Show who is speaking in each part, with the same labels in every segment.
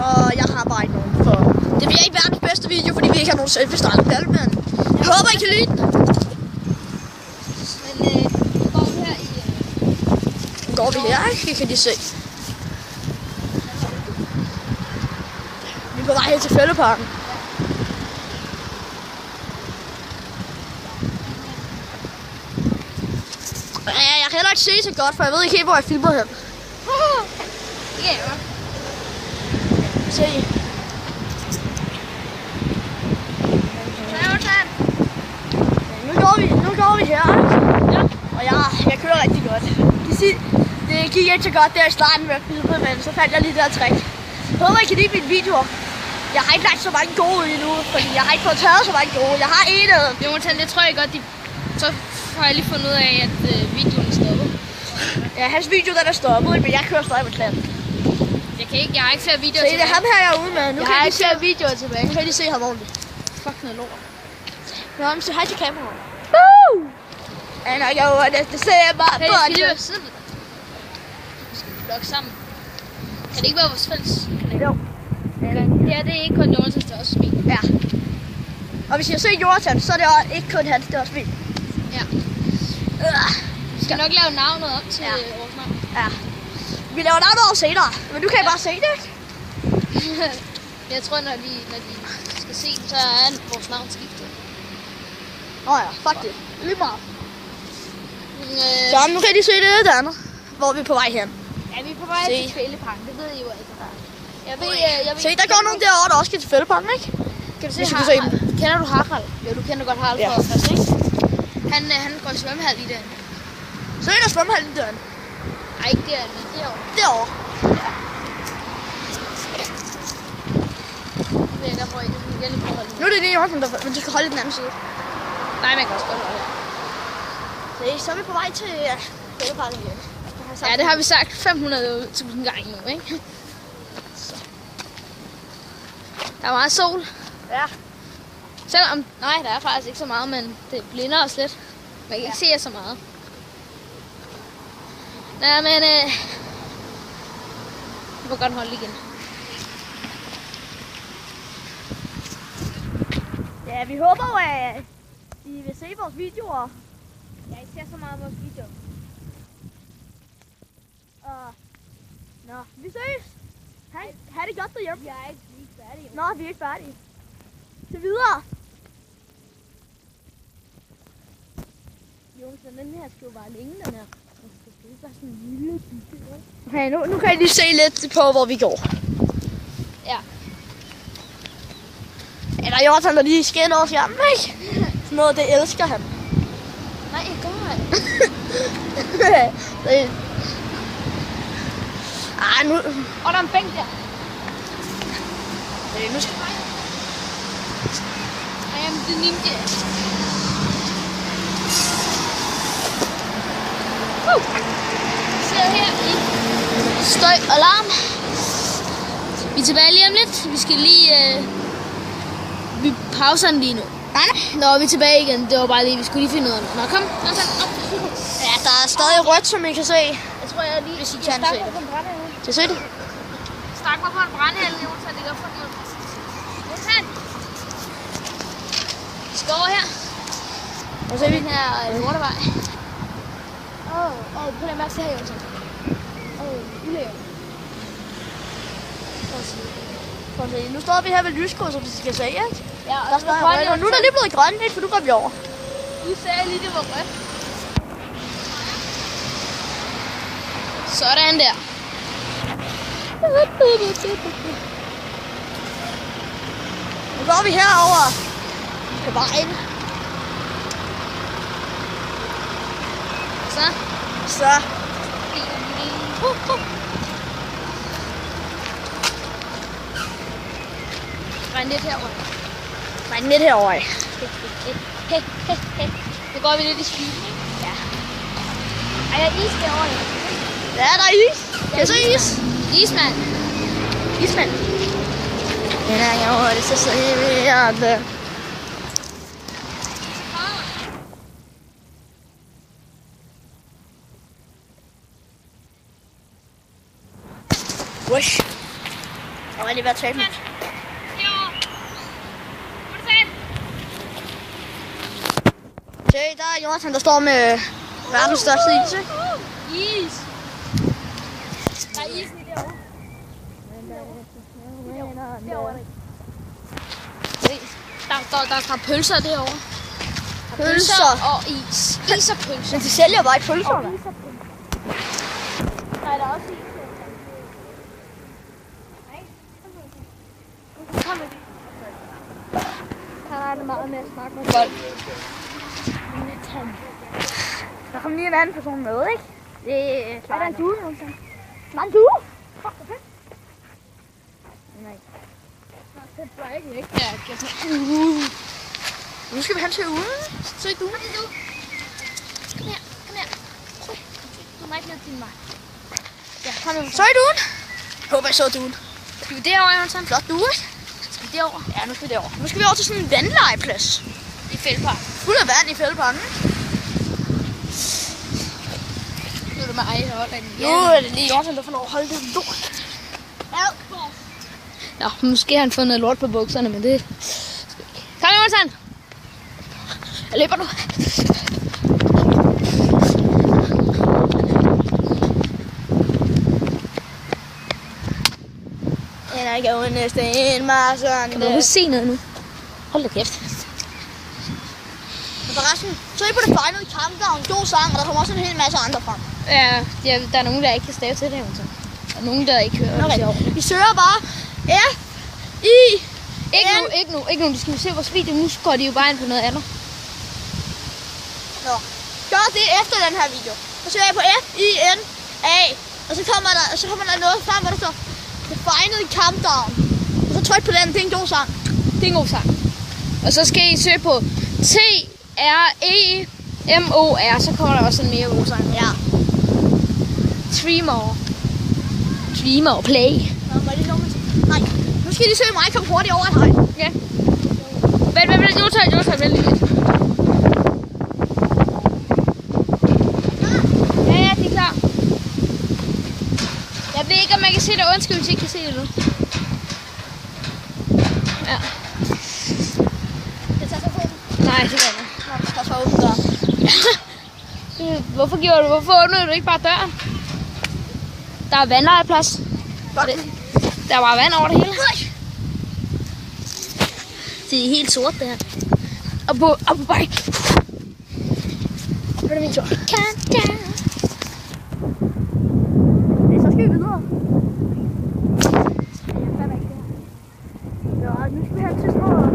Speaker 1: Og jeg har bare ikke nogen, for det bliver ikke verdens bedste video, fordi vi ikke har nogen selvbestartet Batman. Jeg håber, I kan lide den.
Speaker 2: Men går vi her i...
Speaker 1: Nu går vi her, ikke? Det kan de se. Vi er på vej hen til Fældeparken. Ja, jeg kan heller ikke se så godt, for jeg ved ikke helt, hvor jeg filmer hen.
Speaker 2: Det kan jeg godt.
Speaker 1: Se. Nu går vi her, ja. Og jeg kører rigtig godt. Det gik ikke så godt der i starten med at filme, men så fandt jeg lige der trick. Jeg håber, I kan lide mine videoer. Jeg har ikke lagt så mange gode endnu, fordi jeg har ikke fået taget så mange gode. Jeg har en af dem.
Speaker 2: Jonathan, det tror jeg godt, så har jeg lige fundet ud af, at videoen er stoppet.
Speaker 1: Ja, hans video den er stoppet, men jeg kører stadig med klatten.
Speaker 2: Jeg har ikke flere videoer
Speaker 1: tilbage. Se, det er ham her, jeg er ude med. Nu
Speaker 2: jeg har ikke flere videoer tilbage.
Speaker 1: Nu kan I se ham ordentligt. Fuck noget lort. Nå, men så hej til kameraet. Ja, nok, det ser jeg bare.
Speaker 2: Hey, skal lige være siden med dig. Vi skal vlogge sammen. Kan det ikke være vores fælles kanal?
Speaker 1: Jo.
Speaker 2: Det er ikke kun Jonathan, det er også min.
Speaker 1: Ja. Og hvis jeg ser Jonathan, så er det også ikke kun hans, det er også min.
Speaker 2: Ja. Vi skal nok lave navnet op til vores navn.
Speaker 1: Ja. Vi laver navnet over senere, men du kan bare se det, ikke?
Speaker 2: Jeg tror, når de skal se den, så er vores navn skiftet.
Speaker 1: Ja, fuck det. Lige meget. Så nu kan de se det der andet, hvor vi er på vej hen.
Speaker 2: Ja, vi er på vej til Fældeparken, det ved I jo ikke. Jeg ved,
Speaker 1: se, der går nogen derovre, der også skal til Fældeparken, ikke?
Speaker 2: Kan du se Harald? Kender du Harald? Jo, du kender godt Harald fra os, ikke? Han går i svømmehal lige derinde.
Speaker 1: Så er der svømmehallen derinde?
Speaker 2: Nej, ikke derinde, men derovre.
Speaker 1: Derovre?
Speaker 2: Ja.
Speaker 1: Nu er det lige Joachim, men du skal holde i den anden side.
Speaker 2: Nej, man kan også godt holde her.
Speaker 1: Så er vi på vej til Fældeparken igen.
Speaker 2: Ja, det har vi sagt 500.000 gange nu, ikke? Så. Der er meget sol.
Speaker 1: Ja.
Speaker 2: Selvom, nej, der er faktisk ikke så meget, men det blinder os lidt. Man kan ikke se så meget. Nej, men vi må godt holde igen.
Speaker 1: Ja, vi håber jo, at I vil se vores videoer.
Speaker 2: Ja, I ser så meget af vores videoer.
Speaker 1: Nå, vi ses. Ha' det godt derhjemme.
Speaker 2: Vi er ikke færdige.
Speaker 1: Nå, vi er ikke færdige. Til videre.
Speaker 2: Jo, så den her skal jo bare længe, den her. Det skal ikke være sådan en lille bygge.
Speaker 1: Okay, nu kan I lige se lidt på, hvor vi går.
Speaker 2: Ja.
Speaker 1: Eller Jonathan, der lige skinner over hjernen, ikke? Sådan noget, det elsker han.
Speaker 2: Nej, jeg gør ikke.
Speaker 1: Nu...
Speaker 2: Og der er en bænk der.
Speaker 1: Nu skal
Speaker 2: Ej, jamen, det er ninja. Vi sidder her i støj og larm. Vi er tilbage lige om lidt. Vi skal lige... Vi pauser den lige nu. Nå, vi er tilbage igen. Det var bare lige, vi skulle lige finde ud af det. Nå, kom.
Speaker 1: Ja, der er stadig rødt, som I kan se.
Speaker 2: Jeg tror, jeg lige...
Speaker 1: Hvis I kan se det. Kan I se det?
Speaker 2: Stak mig på en brændehalde, Jonathan. Det gør for noget. Jonathan! Vi skal over her.
Speaker 1: Og så er vi
Speaker 2: den her lortevej. Prøv at mærke det her, Jonathan. Ulæger.
Speaker 1: Prøv at se. Nu står vi her ved lyskrydset, som vi skal se, ikke?
Speaker 2: Ja,
Speaker 1: der står rødt, og nu er der lige blevet grønt, ikke? For nu går vi over.
Speaker 2: Du sagde lige, det var rødt. Sådan der.
Speaker 1: Nu går vi herover på vejen. Så.
Speaker 2: Regn lidt herover.
Speaker 1: Regn lidt herover.
Speaker 2: Nu går vi lidt i skyen, ikke?
Speaker 1: Ja.
Speaker 2: Ej, der er is derovre.
Speaker 1: Ja, der er is. Kan jeg se is?
Speaker 2: Ismand.
Speaker 1: Ismand. Ja, jeg det så serverede. Wush. Der var lige ved at tale med. Se, der er Jonathan, der står med verdens største is, ikke?
Speaker 2: Is. Der er is lige derovre. Der er pølser derovre.
Speaker 1: Pølser
Speaker 2: og is. Is og pølser.
Speaker 1: Men de sælger bare ikke pølser.
Speaker 2: Nej, der er også is. Kom med. Her er det meget mere snak med folk.
Speaker 1: Der kommer lige en anden person med, ikke? Det er klart.
Speaker 2: Er der en due, Jonathan?
Speaker 1: Der er en due? Nej.
Speaker 2: Det er ikke væk. Ja,
Speaker 1: Nu skal vi hen til ugen.
Speaker 2: så ikke du. Kom her. Du må ikke ned til mig. Ja, kom nu.
Speaker 1: Så er duen. Håber I så duen.
Speaker 2: Skal vi derover, Jonathan?
Speaker 1: Flot due, ikke?
Speaker 2: Skal vi derover?
Speaker 1: Ja, nu skal vi derover. Nu skal vi over til sådan en vandlegeplads.
Speaker 2: I Fældepark.
Speaker 1: Fuld af vand i fældeparken.
Speaker 2: Nu er det mig, der holder den.
Speaker 1: Nu er det lige Jonathan, der får lov at holde det lort.
Speaker 2: Ja, måske har han fået noget lort på bukserne, men det... Kom, Jonathan!
Speaker 1: Jeg løber nu. And I go in this in my son.
Speaker 2: Kan du ikke se noget nu? Hold da kæft.
Speaker 1: Men forresten, så er I på det Final Countdown. God sang, og der kommer også en hel masse andre frem.
Speaker 2: Ja, der er nogen, der ikke kan stave til det, Jonathan. Der er nogen, der ikke hører det sjovt.
Speaker 1: Vi søger bare
Speaker 2: Ikke nu. De skal se vores video. Nu går de jo bare ind på noget andet.
Speaker 1: Nå. Gør det efter den her video. Så søger jeg på FINA. Og så kommer der noget frem, hvor der står The Final Countdown. Og så tryk på den. Det er en god sang.
Speaker 2: Det er en god sang. Og så skal I søge på TREMOR. Så kommer der også en mere god sang.
Speaker 1: Ja.
Speaker 2: Dreamer Play.
Speaker 1: Nå, var det nogen? Nej. Nu skal de søge mig. Kom hurtigt over et hegn.
Speaker 2: Ja. Vent, Jonathan, vent lige lidt. Ja, de er klar. Jeg ved ikke, om man kan se det. Undskyld, hvis I ikke kan se det nu. Ja.
Speaker 1: Jeg tager så på den.
Speaker 2: Nej, det gør jeg.
Speaker 1: Nå, jeg skal så åbne døren.
Speaker 2: Hvorfor åbnede du ikke bare døren? Der er vandlegeplads.
Speaker 1: Godt.
Speaker 2: Der var vand over det hele. Det er helt sort, det her. Og på bike.
Speaker 1: Nu er det min tur.
Speaker 2: Countdown.
Speaker 1: Så skal vi videre. Ja, nu skal vi hen til sådan noget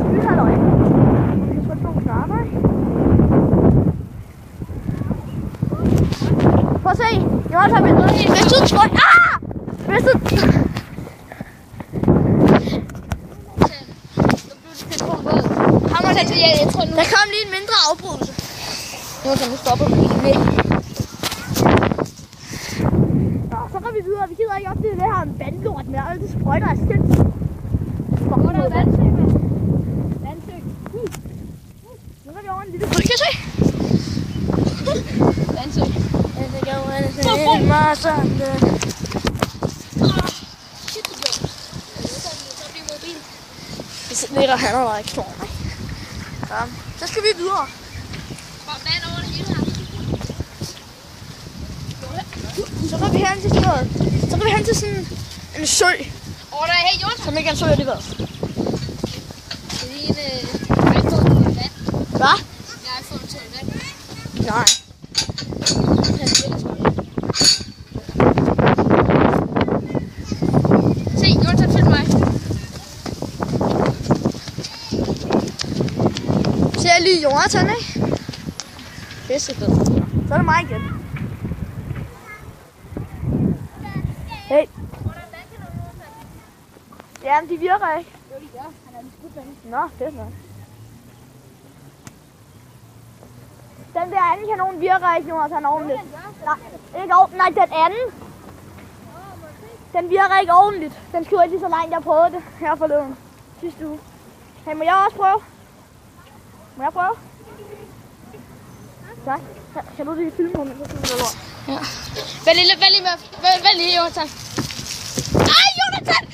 Speaker 1: skyhalløj. Vi kan trykke på nogle knapper, ikke? Prøv at se. Jonathan, hvis du tryk... Hvis du... Der kom lige en mindre afbrydelse.
Speaker 2: Nu stopper vi ikke med.
Speaker 1: Nå, så går vi videre. Vi gider ikke op til det her vandlort med alle det sprøjter af sindssygt.
Speaker 2: Hvor er der vandsøg, mand?
Speaker 1: Vandsøg. Nu går vi over en lille sø, kan jeg se?
Speaker 2: Vandsøg.
Speaker 1: Det ligger han og der ikke står. Ja, så skal vi videre. Så går vi hen til sådan noget. Så går vi hen til sådan en sø.
Speaker 2: Der er helt Jonathan.
Speaker 1: Som ikke er en sø alligevel.
Speaker 2: Det er lige en iPhone til vand.
Speaker 1: Hvad?
Speaker 2: En iPhone til vand.
Speaker 1: Nej.
Speaker 2: Se, Jonathan, følg mig.
Speaker 1: Så jeg lige Jonathan, ikke? Pissefed. Så er det mig igen. Hey. Jamen, de virker ikke.
Speaker 2: Jo, de gør. Han er en skudbane.
Speaker 1: Nå, fedt nok. Den der anden kanon virker ikke, Jonathan, ordentligt. Nej, ikke ordentligt. Nej, den anden. Den virker ikke ordentligt. Den skulle ikke lige så langt, jeg prøvede det her forleden. Sidste uge. Hey, må jeg også prøve? Må jeg prøve? Tak. Kan du lige filme mig, så synes jeg
Speaker 2: Ja. Vælg lige, Jonathan. Ej, Jonathan!